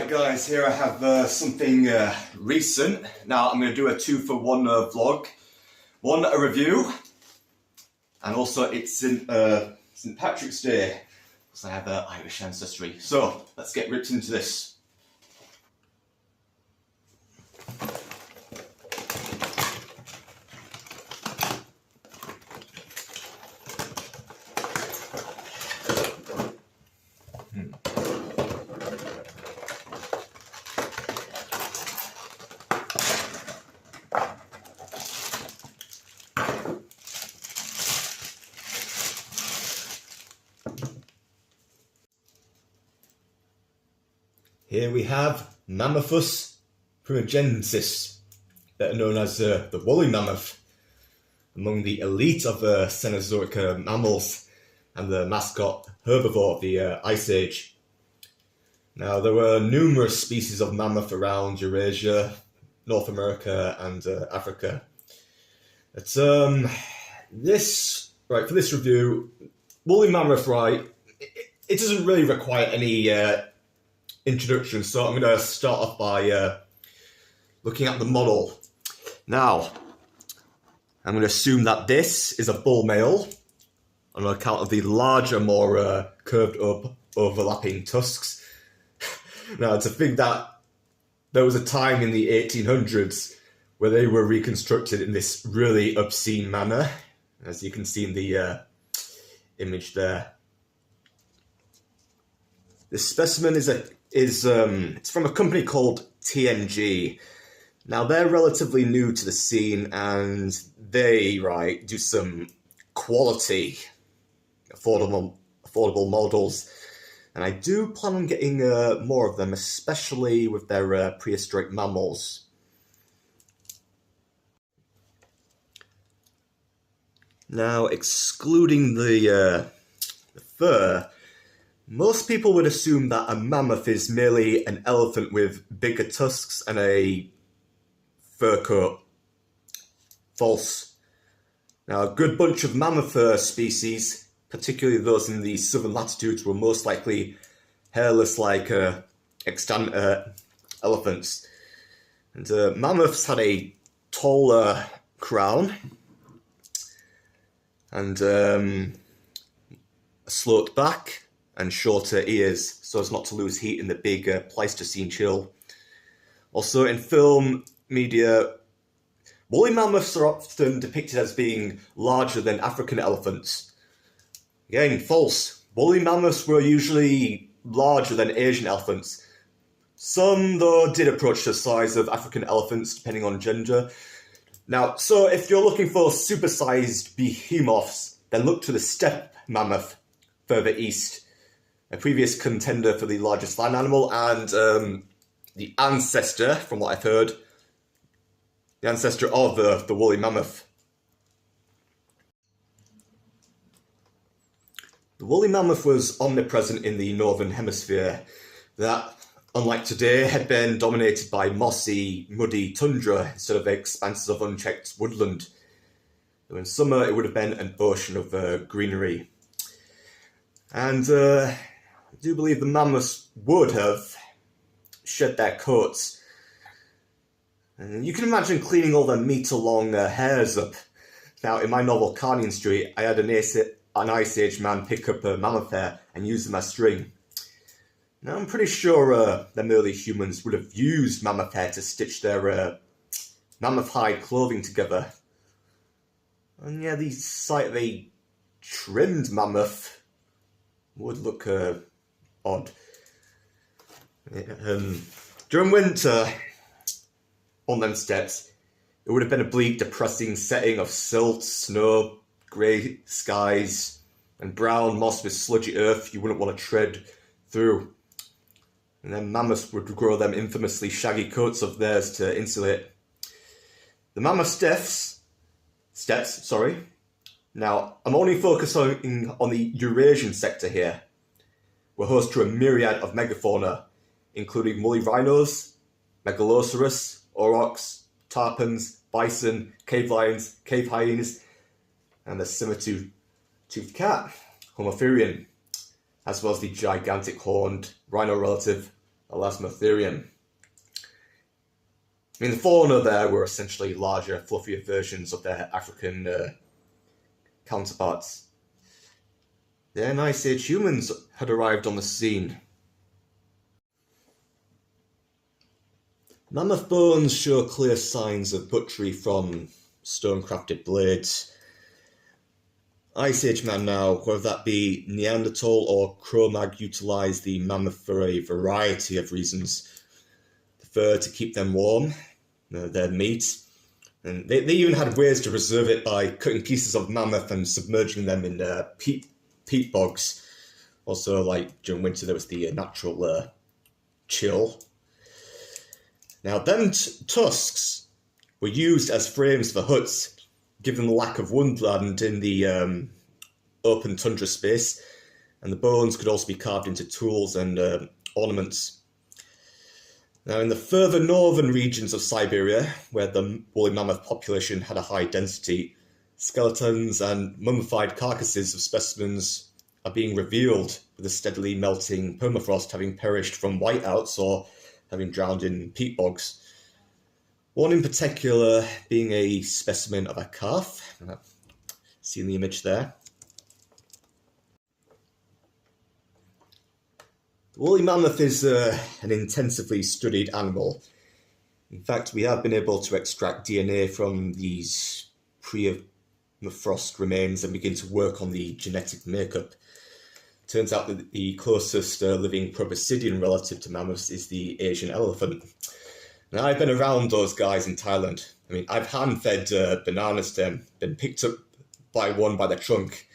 Right guys, here I have something recent. Now I'm going to do a 2-for-1 vlog. One, a review, and also it's St. Patrick's Day, because I have Irish ancestry. So, let's get ripped into this. Here we have Mammothus primigeniensis, better known as the woolly mammoth, among the elite of Cenozoic mammals and the mascot herbivore of the Ice Age. Now, there were numerous species of mammoth around Eurasia, North America and Africa. But, for this review, woolly mammoth, it doesn't really require any introduction, so I'm going to start off by looking at the model. Now, I'm going to assume that this is a bull male on account of the larger, more curved up, overlapping tusks. Now, to think that there was a time in the 1800s where they were reconstructed in this really obscene manner, as you can see in the image there. This specimen it's from a company called TNG. Now, they're relatively new to the scene, and they do some quality, affordable models. And I do plan on getting more of them, especially with their prehistoric mammals. Now, excluding the fur, most people would assume that a mammoth is merely an elephant with bigger tusks and a fur coat. False. Now, a good bunch of mammoth species, particularly those in the southern latitudes, were most likely hairless like extant elephants. And mammoths had a taller crown and a sloped back and shorter ears, so as not to lose heat in the big Pleistocene chill. Also, in film media, woolly mammoths are often depicted as being larger than African elephants. Again, false. Woolly mammoths were usually larger than Asian elephants. Some, though, did approach the size of African elephants, depending on gender. Now, so if you're looking for supersized behemoths, then look to the steppe mammoth further east, a previous contender for the largest land animal, and the ancestor, from what I've heard, the ancestor of the woolly mammoth. The woolly mammoth was omnipresent in the northern hemisphere. That, unlike today, had been dominated by mossy, muddy tundra instead of expanses of unchecked woodland. So in summer, it would have been an ocean of greenery. And I do believe the mammoths would have shed their coats. And you can imagine cleaning all their metre-long hairs up. Now, in my novel Carnian Street, I had an Ice Age man pick up a mammoth hair and use them as string. Now, I'm pretty sure the early humans would have used mammoth hair to stitch their mammoth hide clothing together. And yeah, the sight of a trimmed mammoth would look odd. During winter, on them steppes, it would have been a bleak, depressing setting of silt, snow, grey skies, and brown moss with sludgy earth you wouldn't want to tread through. And then mammoths would grow them infamously shaggy coats of theirs to insulate. The mammoth steppes. Now, I'm only focusing on the Eurasian sector here. We're host to a myriad of megafauna, including woolly rhinos, megalosaurus, aurochs, tarpons, bison, cave lions, cave hyenas, and the similar-toothed cat, Homotherian, as well as the gigantic horned rhino relative Elasmotherium. I mean, the fauna there were essentially larger, fluffier versions of their African counterparts. Then Ice Age humans had arrived on the scene. Mammoth bones show clear signs of butchery from stone-crafted blades. Ice Age man now, whether that be Neanderthal or Cro-Mag, utilised the mammoth for a variety of reasons. Prefer to keep them warm, their meat, and they even had ways to preserve it by cutting pieces of mammoth and submerging them in peat bogs. Also, like during winter, there was the natural chill. Now, them tusks were used as frames for huts, given the lack of woodland in the open tundra space, and the bones could also be carved into tools and ornaments. Now, in the further northern regions of Siberia, where the woolly mammoth population had a high density, skeletons and mummified carcasses of specimens are being revealed with the steadily melting permafrost having perished from whiteouts or having drowned in peat bogs. One in particular being a specimen of a calf. Seen the image there. The woolly mammoth is an intensively studied animal. In fact, we have been able to extract DNA from these pre-frost remains and begin to work on the genetic makeup. Turns out that the closest living proboscidean relative to mammoths is the Asian elephant. Now, I've been around those guys in Thailand. I mean, I've hand-fed bananas to them, been picked up by one by the trunk.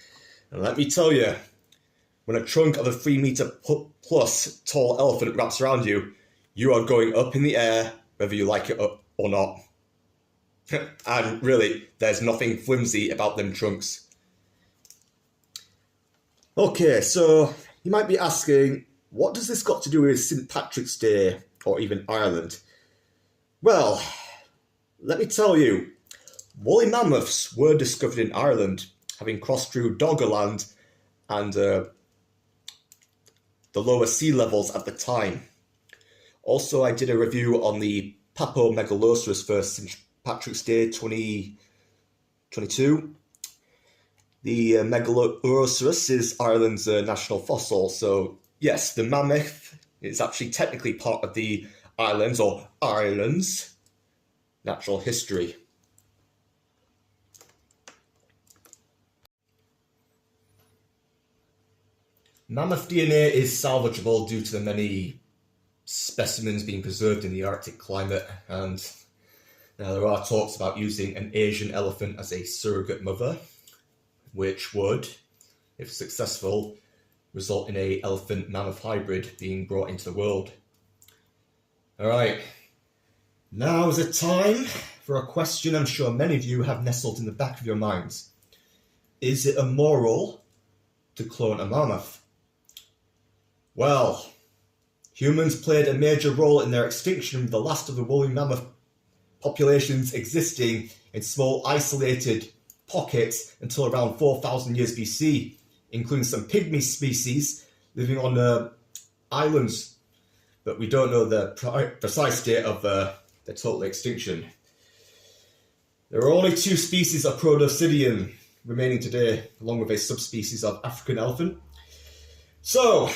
And let me tell you, when a trunk of a 3-meter plus tall elephant wraps around you, you are going up in the air, whether you like it or not. And really, there's nothing flimsy about them trunks. Okay, so you might be asking, what does this got to do with St. Patrick's Day or even Ireland? Well, let me tell you, woolly mammoths were discovered in Ireland, having crossed through Doggerland and the lower sea levels at the time. Also, I did a review on the Papomegalosaurus for St. Patrick's Day 2022. The Megalosaurus is Ireland's national fossil, so yes, the mammoth is actually technically part of the islands or Ireland's natural history. Mammoth DNA is salvageable due to the many specimens being preserved in the Arctic climate, and now there are talks about using an Asian elephant as a surrogate mother, which would, if successful, result in an elephant-mammoth hybrid being brought into the world. Alright, now is the time for a question I'm sure many of you have nestled in the back of your minds. Is it immoral to clone a mammoth? Well, humans played a major role in their extinction, with the last of the woolly mammoth populations existing in small isolated pockets until around 4,000 years BC, including some pygmy species living on islands, but we don't know the precise date of their total extinction. There are only 2 species of Proboscidean remaining today, along with a subspecies of African elephant. So,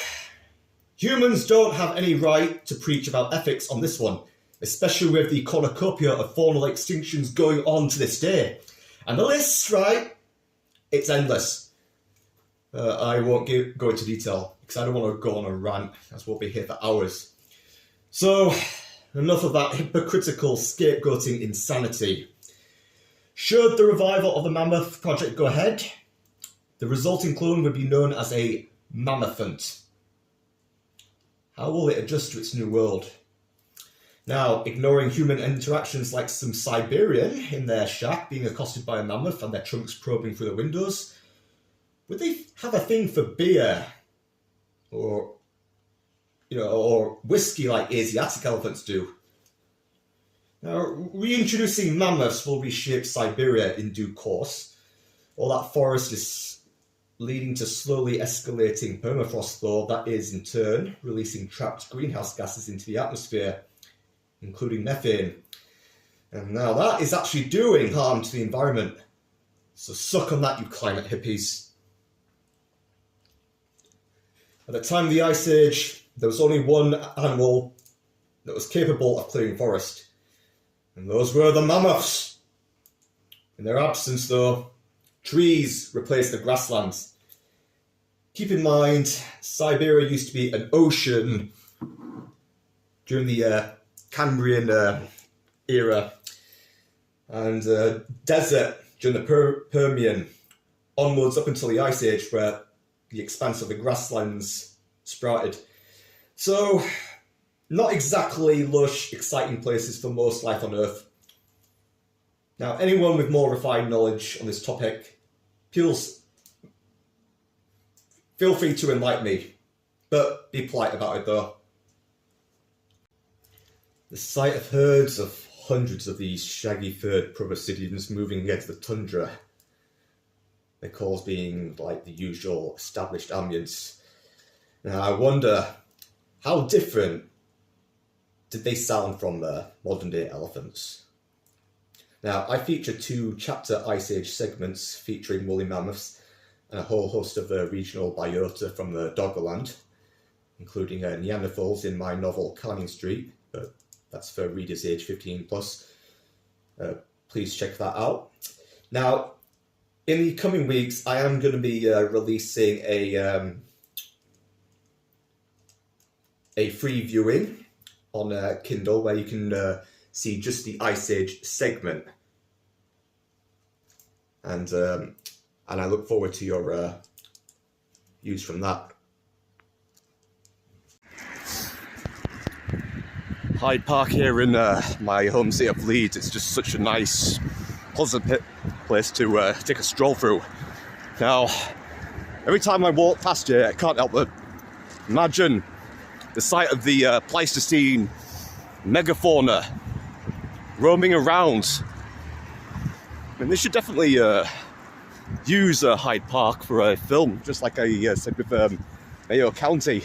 humans don't have any right to preach about ethics on this one, especially with the cornucopia of faunal extinctions going on to this day. And the list, right, it's endless. I won't go into detail because I don't want to go on a rant, as we'll be here for hours. So, enough of that hypocritical scapegoating insanity. Should the revival of the Mammoth project go ahead, the resulting clone would be known as a mammothant. How will it adjust to its new world? Now, ignoring human interactions like some Siberian in their shack being accosted by a mammoth and their trunks probing through the windows, would they have a thing for beer or whiskey like Asiatic elephants do? Now, reintroducing mammoths will reshape Siberia in due course. All that forest is leading to slowly escalating permafrost thaw that is, in turn, releasing trapped greenhouse gases into the atmosphere, including methane. And now that is actually doing harm to the environment. So suck on that, you climate hippies. At the time of the Ice Age, there was only one animal that was capable of clearing forest, and those were the mammoths. In their absence, though, trees replaced the grasslands. Keep in mind, Siberia used to be an ocean during the Cambrian era, and desert during the Permian, onwards up until the Ice Age, where the expanse of the grasslands sprouted. So, not exactly lush, exciting places for most life on Earth. Now, anyone with more refined knowledge on this topic, feel free to enlighten me, but be polite about it though. The sight of herds of hundreds of these shaggy-furred proboscideans moving against the tundra, their calls being like the usual established ambience. Now I wonder, how different did they sound from modern-day elephants? Now, I feature 2 chapter Ice Age segments featuring woolly mammoths and a whole host of regional biota from the Doggerland, including Neanderthals in my novel Canning Street, but that's for readers age 15 plus. Please check that out. Now, in the coming weeks, I am going to be releasing a free viewing on Kindle where you can see just the Ice Age segment, and I look forward to your views from that. Hyde Park here in my home city of Leeds. It's just such a nice, pleasant place to take a stroll through. Now, every time I walk past here, I can't help but imagine the sight of the Pleistocene megafauna roaming around. And they should definitely use Hyde Park for a film, just like I said with Mayo County.